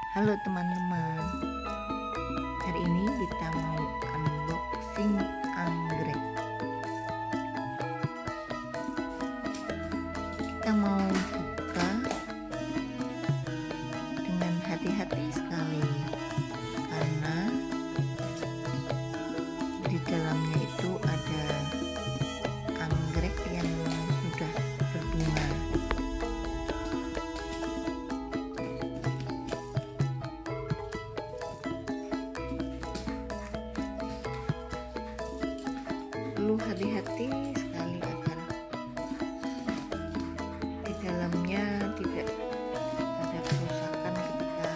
Halo teman-teman, hari ini kita mau unboxing anggrek. Kita mau buka dengan hati-hati sekali karena di dalamnya itu ada anggrek yang sudah berbunga. Perlu hati-hati sekali agar di dalamnya tidak ada kerusakan ketika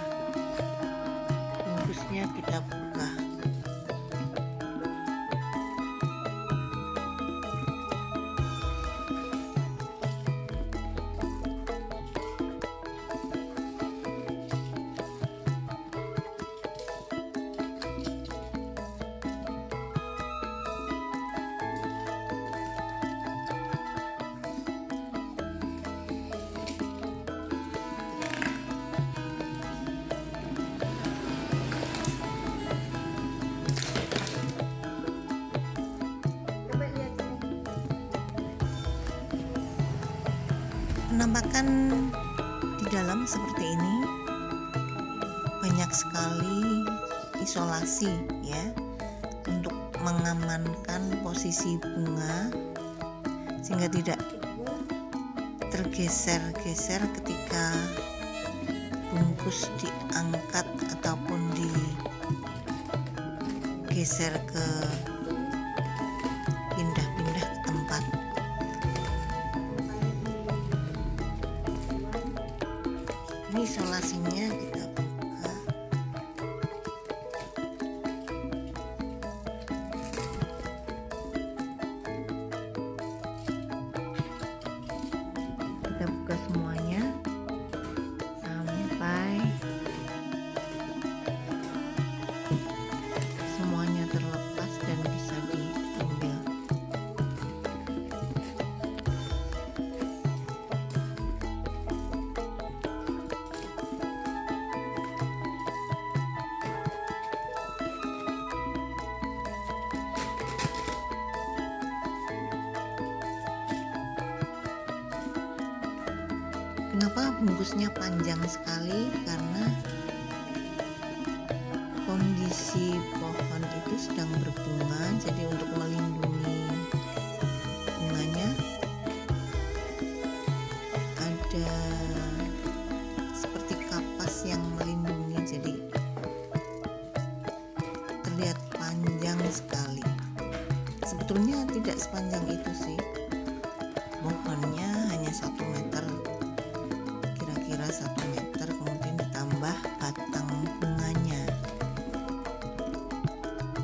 bungkusnya kita buka. Penampakan di dalam seperti ini, banyak sekali isolasi ya untuk mengamankan posisi bunga sehingga tidak tergeser-geser ketika bungkus diangkat ataupun digeser ke pindah-pindah ke tempat. Ini isolasinya kita buka. Kita buka semuanya sampai semuanya terlepas dan bisa diambil. Kenapa bungkusnya panjang sekali? Karena kondisi pohon itu sedang berbunga, jadi untuk melindungi bunganya ada seperti kapas yang melindungi, jadi terlihat panjang sekali. Sebetulnya tidak sepanjang itu sih, pohonnya hanya 1 meter, kira-kira 1 meter, kemudian ditambah batang bunganya.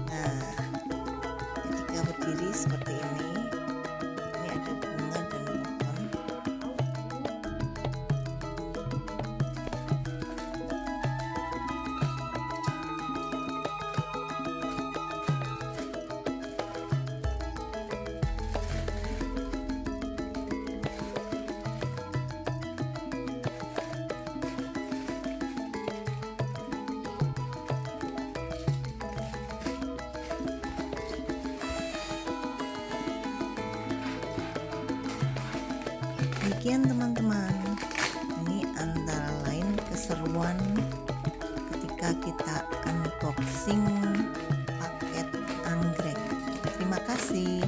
Nah, ketika berdiri seperti ini ada bunga dan pohon. Demikian teman-teman, ini antara lain keseruan ketika kita unboxing paket anggrek. Terima kasih.